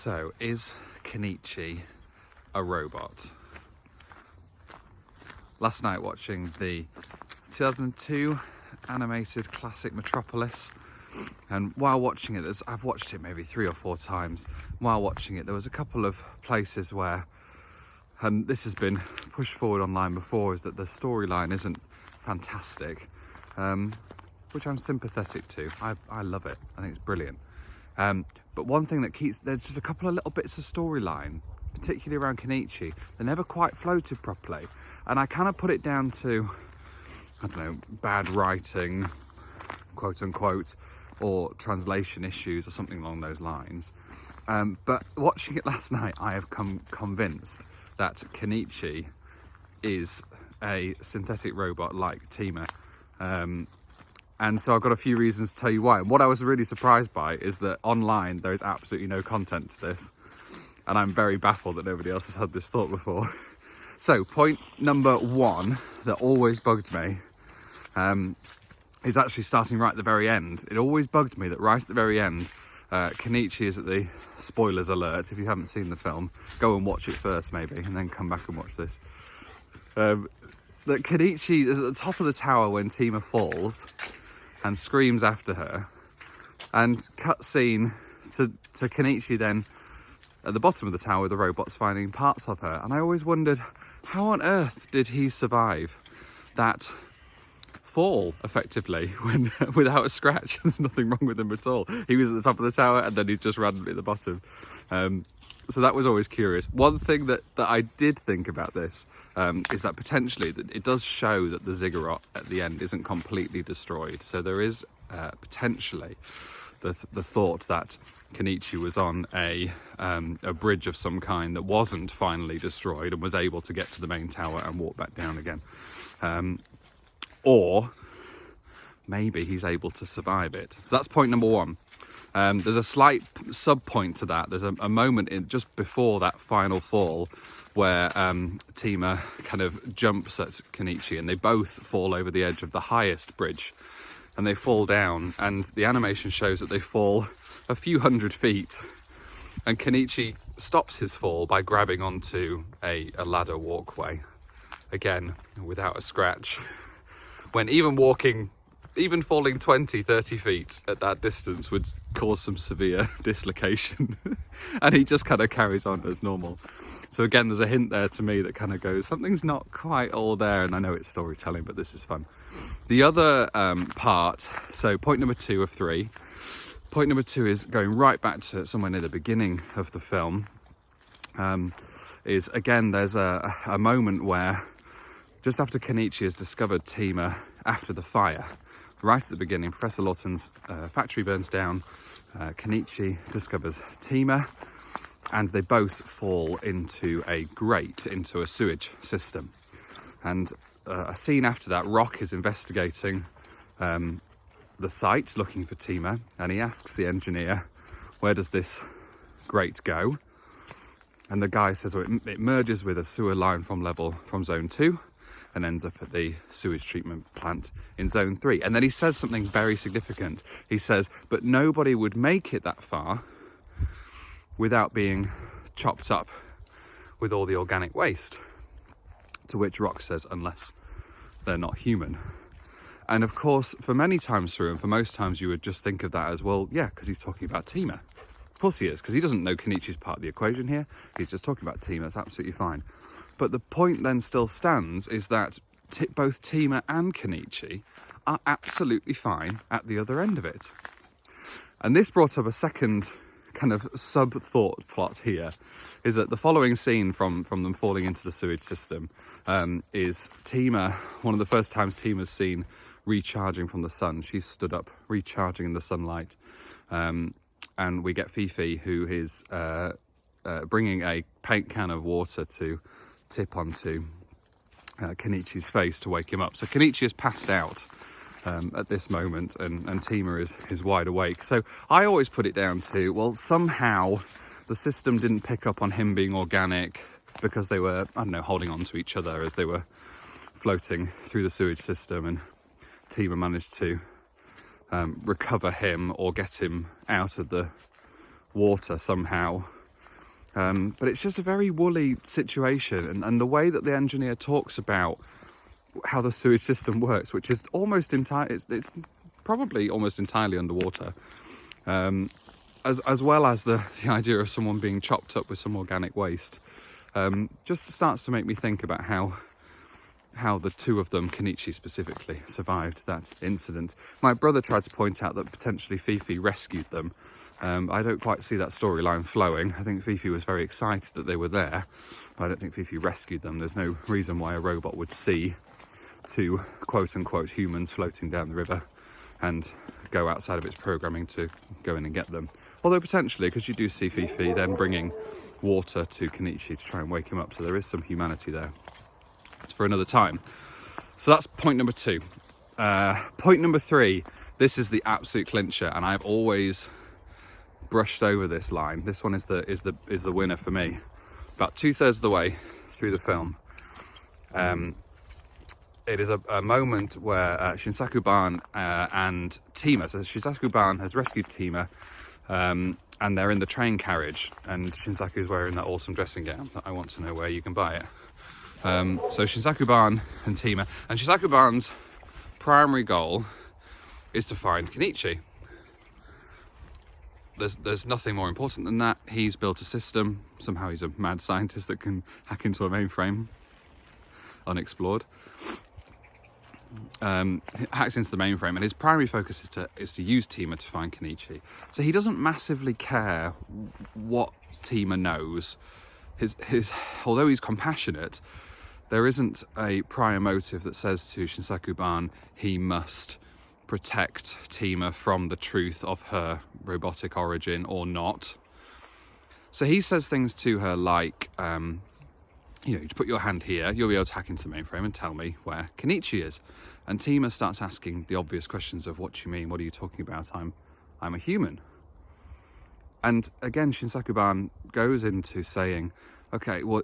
So, is Kenichi a robot? Last night watching the 2002 animated classic Metropolis, and while watching it, I've watched it maybe 3 or 4 times. While watching it, there was a couple of places where, and this has been pushed forward online before, is that the storyline isn't fantastic, which I'm sympathetic to. I love it. I think it's brilliant. But one thing that there's just a couple of little bits of storyline, particularly around Kenichi, that never quite floated properly. And I kind of put it down to, I don't know, bad writing, quote unquote, or translation issues or something along those lines. But watching it last night, I have come convinced that Kenichi is a synthetic robot like Tima. And so I've got a few reasons to tell you why. And what I was really surprised by is that online there is absolutely no content to this. And I'm very baffled that nobody else has had this thought before. So point number 1 that always bugged me is actually starting right at the very end. It always bugged me that right at the very end, Kenichi is at the, spoilers alert, if you haven't seen the film, go and watch it first maybe, and then come back and watch this. That Kenichi is at the top of the tower when Tima falls and screams after her, and cut scene to Kenichi then at the bottom of the tower with the robots finding parts of her. And I always wondered, how on earth did he survive that fall effectively when without a scratch? There's nothing wrong with him at all. He was at the top of the tower and then he's just randomly at the bottom. So that was always curious. One thing that I did think about this is that potentially that it does show that the ziggurat at the end isn't completely destroyed. So there is potentially the thought that Kenichi was on a bridge of some kind that wasn't finally destroyed and was able to get to the main tower and walk back down again. Or maybe he's able to survive it. So that's point number 1. There's a slight sub-point to that. There's a moment just before that final fall where Tima kind of jumps at Kenichi and they both fall over the edge of the highest bridge and they fall down, and the animation shows that they fall a few hundred feet, and Kenichi stops his fall by grabbing onto a ladder walkway, again without a scratch, when even falling 20-30 feet at that distance would cause some severe dislocation. And he just kind of carries on as normal. So again, there's a hint there to me that kind of goes, something's not quite all there. And I know it's storytelling, but this is fun. The other part, so point number 2 of 3. Point number 2 is going right back to somewhere near the beginning of the film. Is again, there's a moment where just after Kenichi has discovered Tima after the fire, right at the beginning, Professor Lawton's factory burns down, Kenichi discovers Tima, and they both fall into a grate, into a sewage system. And a scene after that, Rock is investigating the site, looking for Tima, and he asks the engineer, where does this grate go? And the guy says, well, it merges with a sewer line from zone 2, and ends up at the sewage treatment plant in zone 3. And then he says something very significant. He says, but nobody would make it that far without being chopped up with all the organic waste. To which Rock says, unless they're not human. And of course, for many times through, and for most times, you would just think of that as, well, yeah, because he's talking about Tima. Of course he is, because he doesn't know Kenichi's part of the equation here. He's just talking about Tima. It's absolutely fine. But the point then still stands is that both Tima and Kenichi are absolutely fine at the other end of it. And this brought up a second kind of sub-thought plot here, is that the following scene from them falling into the sewage system is Tima, one of the first times Tima's seen recharging from the sun. She's stood up, recharging in the sunlight. And we get Fifi, who is bringing a paint can of water to tip onto Kenichi's face to wake him up. So Kenichi is passed out at this moment, and Tima is wide awake. So I always put it down to, well, somehow the system didn't pick up on him being organic because they were, I don't know, holding on to each other as they were floating through the sewage system, and Tima managed to recover him or get him out of the water somehow But it's just a very woolly situation, and the way that the engineer talks about how the sewage system works, which is almost it's probably almost entirely underwater, as well as the idea of someone being chopped up with some organic waste, just starts to make me think about how the two of them, Kenichi specifically, survived that incident. My brother tried to point out that potentially Fifi rescued them. I don't quite see that storyline flowing. I think Fifi was very excited that they were there, but I don't think Fifi rescued them. There's no reason why a robot would see two quote-unquote humans floating down the river and go outside of its programming to go in and get them. Although potentially, because you do see Fifi then bringing water to Kenichi to try and wake him up, so there is some humanity there. It's for another time. So that's point number 2. Point number 3, this is the absolute clincher, and I've always brushed over this line. This one is the winner for me. About 2/3 of the way through the film, it is a moment where Shinsaku-ban and Tima, so Shinsaku-ban has rescued Tima, and they're in the train carriage, and Shinsaku's wearing that awesome dressing gown that I want to know where you can buy it. So Shinsaku-ban and Tima, and Shinsaku-ban's primary goal is to find Kenichi. There's nothing more important than that. He's built a system. Somehow he's a mad scientist that can hack into a mainframe, unexplored. Hacks into the mainframe, and his primary focus is to use Tima to find Kenichi. So he doesn't massively care what Tima knows. Although he's compassionate, there isn't a prior motive that says to Shinsaku-ban he must protect Tima from the truth of her robotic origin or not. So he says things to her like, you put your hand here, you'll be able to hack into the mainframe and tell me where Kenichi is. And Tima starts asking the obvious questions of, what do you mean? What are you talking about? I'm a human. And again, Shinsaku-ban goes into saying, okay, well,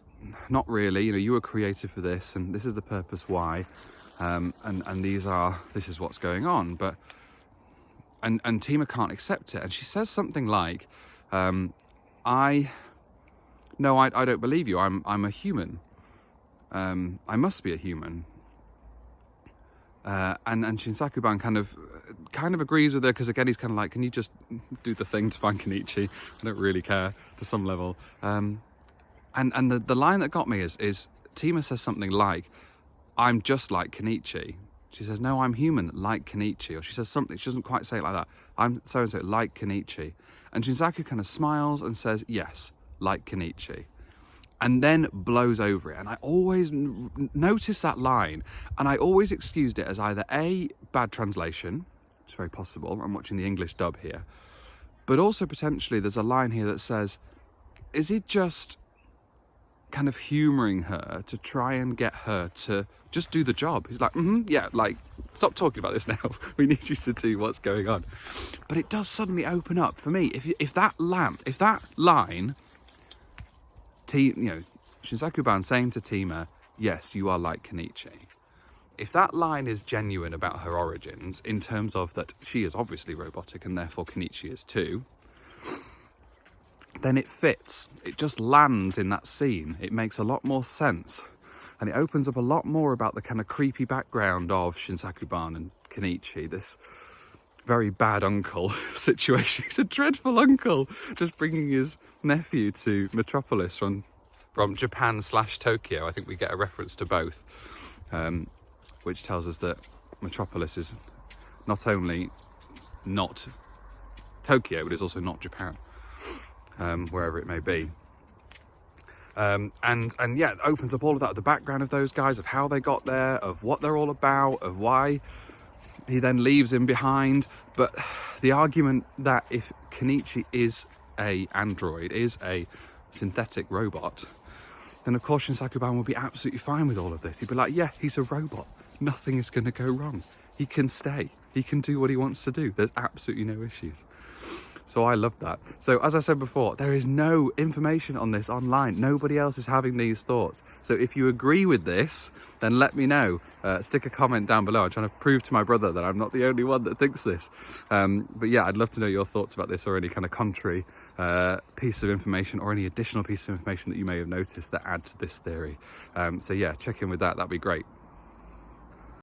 not really, you were created for this, and this is the purpose why, and this is what's going on, but, and Tima can't accept it, and she says something like, I don't believe you, I'm a human, I must be a human. And Shinsaku-ban kind of agrees with her, because again he's kind of like, can you just do the thing to find Kenichi? I don't really care to some level. And the line that got me is Tima says something like, I'm just like Kenichi. She says, no, I'm human like Kenichi. Or she says something, she doesn't quite say it like that. I'm so-and-so like Kenichi. And Shinsaku kind of smiles and says, yes, like Kenichi. And then blows over it. And I always noticed that line, and I always excused it as either A, bad translation, it's very possible, I'm watching the English dub here, but also potentially there's a line here that says, is he just kind of humouring her to try and get her to just do the job? He's like, yeah, like, stop talking about this now. We need you to do what's going on. But it does suddenly open up for me. If that line, Shinsaku-ban saying to Tima, yes, you are like Kenichi. If that line is genuine about her origins, in terms of that she is obviously robotic and therefore Kenichi is too, then it fits. It just lands in that scene. It makes a lot more sense. And it opens up a lot more about the kind of creepy background of Shinsaku-ban and Kenichi, this very bad uncle situation. He's a dreadful uncle, just bringing his nephew to Metropolis from Japan/Tokyo. I think we get a reference to both, which tells us that Metropolis is not only not Tokyo, but it's also not Japan, wherever it may be. And yeah, it opens up all of that, the background of those guys, of how they got there, of what they're all about, of why he then leaves him behind. But the argument that if Kenichi is a android, is a synthetic robot, then of course Shinsaku-ban will be absolutely fine with all of this. He'd be like, yeah, he's a robot. Nothing is going to go wrong. He can stay. He can do what he wants to do. There's absolutely no issues. So I love that. So as I said before, there is no information on this online. Nobody else is having these thoughts. So if you agree with this, then let me know. Stick a comment down below. I'm trying to prove to my brother that I'm not the only one that thinks this. But yeah, I'd love to know your thoughts about this, or any kind of contrary piece of information, or any additional piece of information that you may have noticed that add to this theory. So yeah, check in with that. That'd be great.